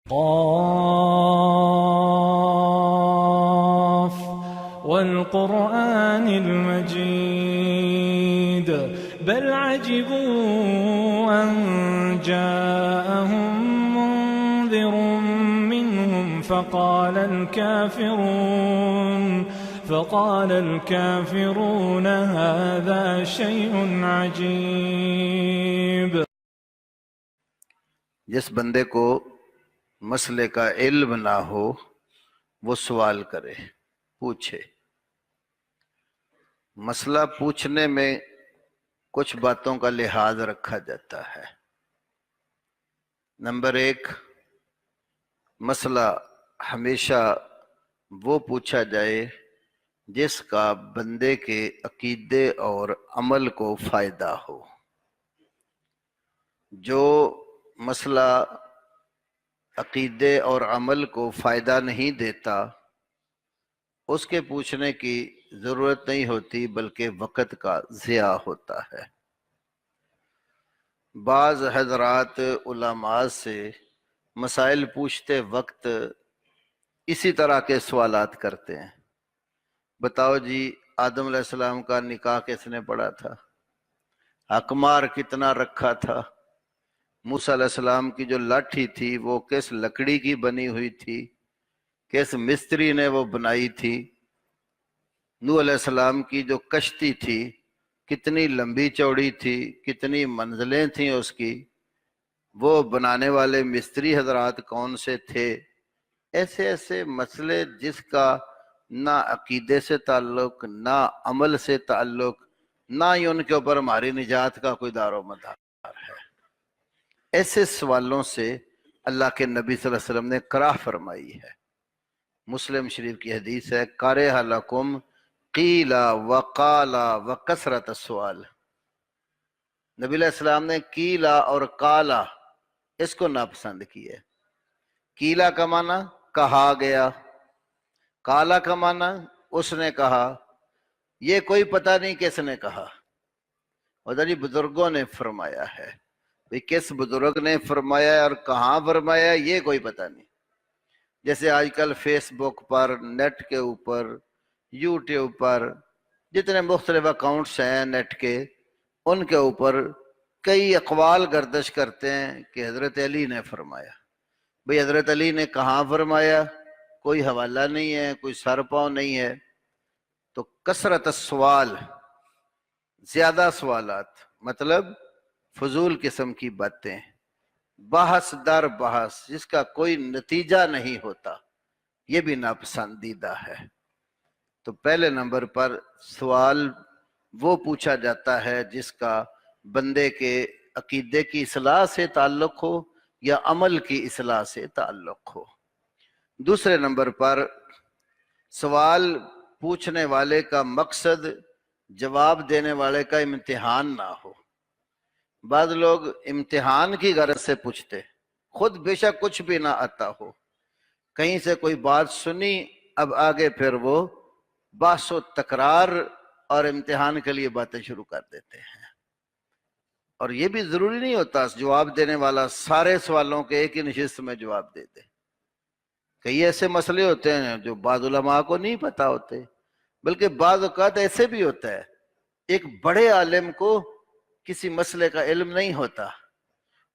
قاف والقرآن المجيد بل عجبوا أن جاءهم منذر منهم فقال الكافرون هذا شيء عجيب۔ جس بندے کو مسئلے کا علم نہ ہو وہ سوال کرے، پوچھے۔ مسئلہ پوچھنے میں کچھ باتوں کا لحاظ رکھا جاتا ہے۔ نمبر 1، مسئلہ ہمیشہ وہ پوچھا جائے جس کا بندے کے عقیدے اور عمل کو فائدہ ہو۔ جو مسئلہ عقیدے اور عمل کو فائدہ نہیں دیتا اس کے پوچھنے کی ضرورت نہیں ہوتی، بلکہ وقت کا ضیاع ہوتا ہے۔ بعض حضرات علماء سے مسائل پوچھتے وقت اسی طرح کے سوالات کرتے ہیں۔ بتاؤ جی، آدم علیہ السلام کا نکاح کس نے پڑھا تھا؟ اقمار کتنا رکھا تھا؟ موسیٰ علیہ السلام کی جو لاٹھی تھی وہ کس لکڑی کی بنی ہوئی تھی؟ کس مستری نے وہ بنائی تھی؟ نوح علیہ السلام کی جو کشتی تھی کتنی لمبی چوڑی تھی؟ کتنی منزلیں تھیں اس کی؟ وہ بنانے والے مستری حضرات کون سے تھے؟ ایسے ایسے مسئلے جس کا نہ عقیدے سے تعلق، نہ عمل سے تعلق، نہ ہی ان کے اوپر ہماری نجات کا کوئی دار و مدار ہے۔ ایسے سوالوں سے اللہ کے نبی صلی اللہ علیہ وسلم نے کراہ فرمائی ہے۔ مسلم شریف کی حدیث ہے، کارہ لکم قیل وقال وکثرت السؤال۔ نبی علیہ السلام نے قیلا اور قالا اس کو ناپسند کی ہے۔ قیلا کا معنی کہا گیا، قالا کا معنی اس نے کہا، یہ کوئی پتہ نہیں کس نے کہا، ادھر بزرگوں نے فرمایا ہے۔ کس بزرگ نے فرمایا اور کہاں فرمایا یہ کوئی پتہ نہیں۔ جیسے آج کل فیس بک پر، نیٹ کے اوپر، یوٹیوب پر جتنے مختلف اکاؤنٹس ہیں نیٹ کے، ان کے اوپر کئی اقوال گردش کرتے ہیں کہ حضرت علی نے فرمایا۔ بھئی حضرت علی نے کہاں فرمایا؟ کوئی حوالہ نہیں ہے، کوئی سر پاؤں نہیں ہے۔ تو کثرت السوال، زیادہ سوالات، مطلب فضول قسم کی باتیں، بحث در بحث جس کا کوئی نتیجہ نہیں ہوتا، یہ بھی ناپسندیدہ ہے۔ تو پہلے نمبر پر سوال وہ پوچھا جاتا ہے جس کا بندے کے عقیدے کی اصلاح سے تعلق ہو یا عمل کی اصلاح سے تعلق ہو۔ دوسرے نمبر پر سوال پوچھنے والے کا مقصد جواب دینے والے کا امتحان نہ ہو۔ بعض لوگ امتحان کی غرض سے پوچھتے، خود بے شک کچھ بھی نہ آتا ہو، کہیں سے کوئی بات سنی، اب آگے پھر وہ بحث و تکرار اور امتحان کے لیے باتیں شروع کر دیتے ہیں۔ اور یہ بھی ضروری نہیں ہوتا جواب دینے والا سارے سوالوں کے ایک ہی نشست میں جواب دے دے۔ کئی ایسے مسئلے ہوتے ہیں جو بعض علماء کو نہیں پتہ ہوتے، بلکہ بعض اوقات ایسے بھی ہوتا ہے ایک بڑے عالم کو کسی مسئلے کا علم نہیں ہوتا،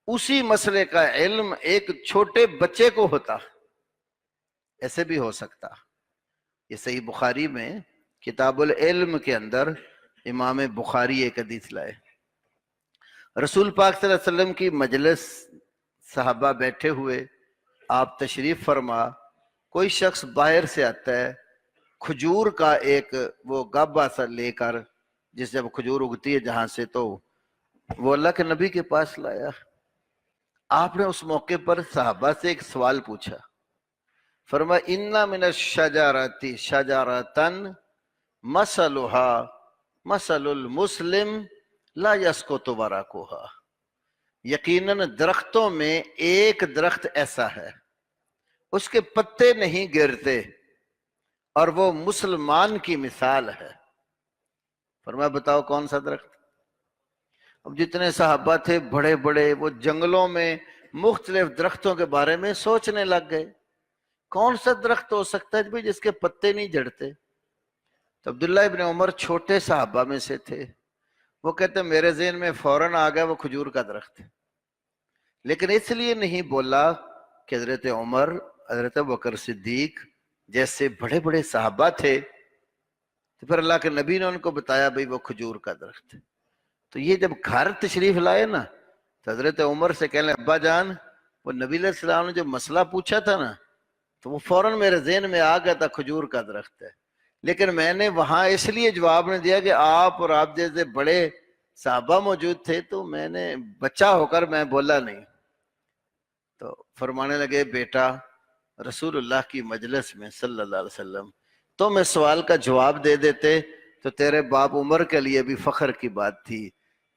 اسی مسئلے کا علم ایک چھوٹے بچے کو ہوتا، ایسے بھی ہو سکتا۔ یہ صحیح بخاری میں کتاب العلم کے اندر امام بخاری ایک حدیث لائے، رسول پاک صلی اللہ علیہ وسلم کی مجلس، صحابہ بیٹھے ہوئے، آپ تشریف فرما، کوئی شخص باہر سے آتا ہے، کھجور کا ایک وہ گابا سا لے کر، جس جب کھجور اگتی ہے جہاں سے، تو وہ اللہ کے نبی کے پاس لایا۔ آپ نے اس موقع پر صحابہ سے ایک سوال پوچھا، فرمایا اِنَّ مِنَ الشَّجَرَةِ شَجَرَةً مَثَلُهَا مَثَلُ الْمُسْلِمِ لَا يَسْقُطُ وَرَقُهَا۔ یقیناً درختوں میں ایک درخت ایسا ہے اس کے پتے نہیں گرتے، اور وہ مسلمان کی مثال ہے۔ فرمایا بتاؤ کون سا درخت؟ اب جتنے صحابہ تھے بڑے بڑے، وہ جنگلوں میں مختلف درختوں کے بارے میں سوچنے لگ گئے. کون سا درخت ہو سکتا ہے بھائی جس کے پتے نہیں جھڑتے؟ تو عبداللہ ابن عمر چھوٹے صحابہ میں سے تھے. وہ کہتے میرے ذہن میں فوراً آ گیا وہ کھجور کا درخت ہے. لیکن اس لیے نہیں بولا کہ حضرت عمر، حضرت ابوبکر صدیق جیسے بڑے بڑے صحابہ تھے، تو پھر اللہ کے نبی نے ان کو بتایا بھئی وہ کھجور کا درخت ہے. تو یہ جب گھر تشریف لائے نا تو حضرت عمر سے کہنے ابا جان وہ نبی علیہ السلام نے جو مسئلہ پوچھا تھا نا تو وہ فوراً میرے ذہن میں آ گیا تھا کھجور کا درخت ہے. لیکن میں نے وہاں اس لیے جواب نہیں دیا کہ آپ اور آپ جیسے بڑے صحابہ موجود تھے تو میں نے بچہ ہو کر میں بولا نہیں. تو فرمانے لگے بیٹا رسول اللہ کی مجلس میں صلی اللہ علیہ وسلم تم اس سوال کا جواب دے دیتے تو تیرے باپ عمر کے لیے بھی فخر کی بات تھی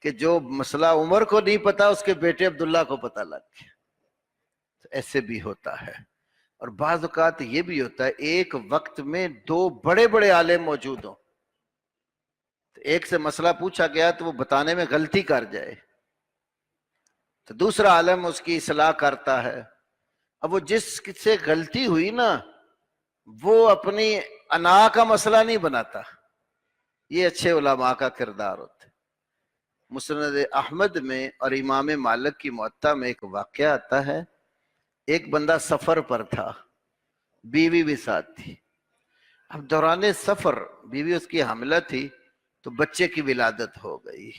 کہ جو مسئلہ عمر کو نہیں پتا اس کے بیٹے عبداللہ کو پتا لگ گیا. ایسے بھی ہوتا ہے. اور بعض اوقات یہ بھی ہوتا ہے ایک وقت میں دو بڑے بڑے عالم موجود ہوں، تو ایک سے مسئلہ پوچھا گیا تو وہ بتانے میں غلطی کر جائے تو دوسرا عالم اس کی اصلاح کرتا ہے. اب وہ جس سے غلطی ہوئی نا وہ اپنی انا کا مسئلہ نہیں بناتا. یہ اچھے علماء کا کردار ہوتا ہے. مسند احمد میں اور امام مالک کی موطا میں ایک واقعہ آتا ہے. ایک بندہ سفر پر تھا، بیوی بھی ساتھ تھی. اب دوران سفر بیوی اس کی حاملہ تھی تو بچے کی ولادت ہو گئی.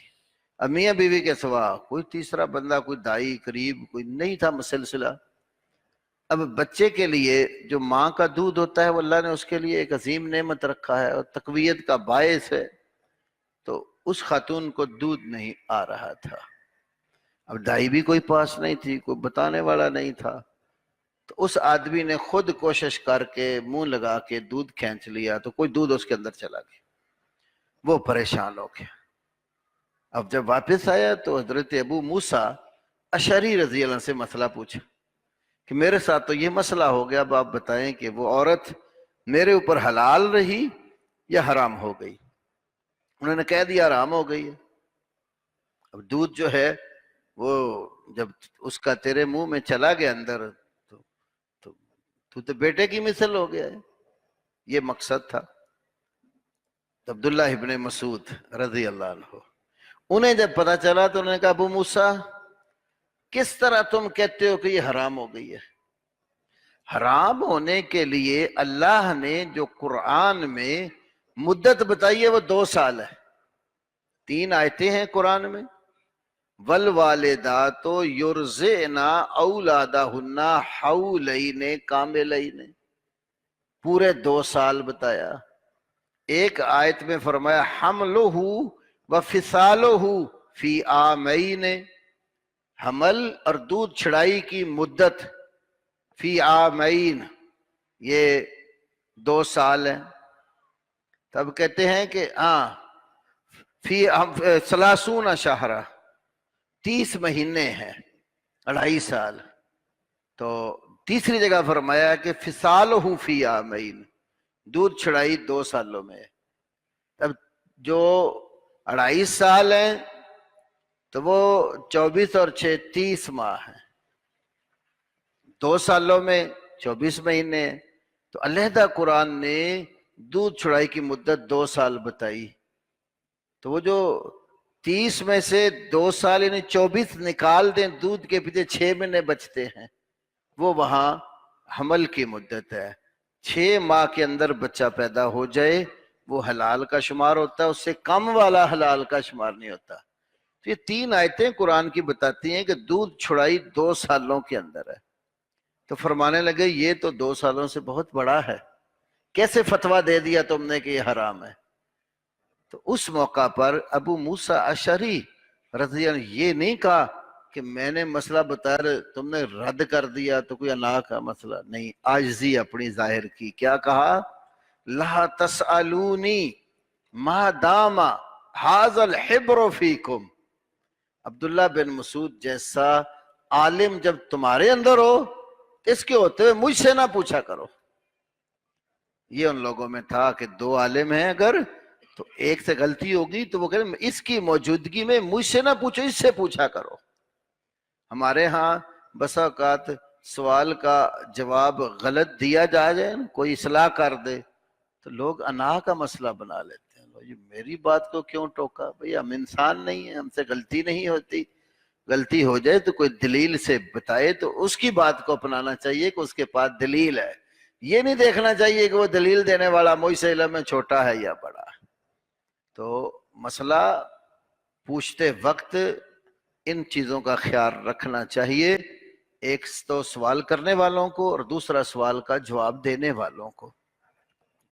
اب میاں بیوی کے سوا کوئی تیسرا بندہ، کوئی دائی قریب کوئی نہیں تھا مسلسلہ. اب بچے کے لیے جو ماں کا دودھ ہوتا ہے وہ اللہ نے اس کے لیے ایک عظیم نعمت رکھا ہے اور تقویت کا باعث ہے. تو اس خاتون کو دودھ نہیں آ رہا تھا. اب دائی بھی کوئی پاس نہیں تھی، کوئی بتانے والا نہیں تھا. تو اس آدمی نے خود کوشش کر کے منہ لگا کے دودھ کھینچ لیا تو کوئی دودھ اس کے اندر چلا گیا. وہ پریشان ہو گیا. اب جب واپس آیا تو حضرت ابو موسیٰ اشعری رضی اللہ عنہ سے مسئلہ پوچھا کہ میرے ساتھ تو یہ مسئلہ ہو گیا، اب آپ بتائیں کہ وہ عورت میرے اوپر حلال رہی یا حرام ہو گئی؟ انہوں نے کہہ دیا حرام ہو گئی ہے. اب دودھ جو ہے وہ جب اس کا تیرے منہ میں چلا گیا اندر تو بیٹے کی مثل ہو گیا ہے. یہ مقصد تھا. تو عبداللہ ابن مسعود رضی اللہ عنہ انہیں جب پتا چلا تو انہوں نے کہا ابو موسیٰ کس طرح تم کہتے ہو کہ یہ حرام ہو گئی ہے؟ حرام ہونے کے لیے اللہ نے جو قرآن میں مدت بتائی ہے وہ 2 سال ہے. 3 آیتیں ہیں قرآن میں. والوالدات یرضعن اولادہن حولین کاملین، پورے 2 سال بتایا. ایک آیت میں فرمایا حملہ وفصالہ فی عامین، حمل اور دودھ چھڑائی کی مدت فی عامین یہ 2 سال ہے. تب کہتے ہیں کہ فی 30 شہرہ 30 مہینے ہیں، 2.5 سال. تو تیسری جگہ فرمایا کہ فصالہ فی عامین، دودھ چھڑائی 2 سالوں میں. اب جو 2.5 سال ہیں تو وہ 24 اور 6 30 ماہ ہیں. 2 سالوں میں 24 مہینے. تو علیحدہ قرآن نے دودھ چھڑائی کی مدت 2 سال بتائی. تو وہ جو 30 میں سے 2 سال یعنی 24 نکال دیں، دودھ کے پیچھے 6 مہینے بچتے ہیں، وہ وہاں حمل کی مدت ہے. 6 ماہ کے اندر بچہ پیدا ہو جائے وہ حلال کا شمار ہوتا ہے، اس سے کم والا حلال کا شمار نہیں ہوتا. تو یہ 3 آیتیں قرآن کی بتاتی ہیں کہ دودھ چھڑائی 2 سالوں کے اندر ہے. تو فرمانے لگے یہ تو 2 سالوں سے بہت بڑا ہے، کیسے فتویٰ دے دیا تم نے کہ یہ حرام ہے؟ تو اس موقع پر ابو موسیٰ اشعری رضی اللہ عنہ یہ نہیں کہا کہ میں نے مسئلہ بتایا تم نے رد کر دیا تو کوئی انا کا مسئلہ نہیں. عاجزی اپنی ظاہر کی. کیا کہا؟ لا تسألونی ما دام ھذا الحبر فیکم. عبداللہ بن مسعود جیسا عالم جب تمہارے اندر ہو اس کے ہوتے ہوئے مجھ سے نہ پوچھا کرو. یہ ان لوگوں میں تھا کہ 2 عالم ہیں اگر تو ایک سے غلطی ہوگی تو وہ کہتے اس کی موجودگی میں مجھ سے نہ پوچھو، اس سے پوچھا کرو. ہمارے ہاں بسا اوقات سوال کا جواب غلط دیا جائے، کوئی اصلاح کر دے تو لوگ انا کا مسئلہ بنا لیتے ہیں، یہ میری بات کو کیوں ٹوکا؟ بھئی ہم انسان نہیں ہیں، ہم سے غلطی نہیں ہوتی، غلطی ہو جائے تو کوئی دلیل سے بتائے تو اس کی بات کو اپنانا چاہیے کہ اس کے پاس دلیل ہے، یہ نہیں دیکھنا چاہیے کہ وہ دلیل دینے والا مجھ سے علم میں چھوٹا ہے یا بڑا۔ تو مسئلہ پوچھتے وقت ان چیزوں کا خیال رکھنا چاہیے، ایک تو سوال کرنے والوں کو اور دوسرا سوال کا جواب دینے والوں کو۔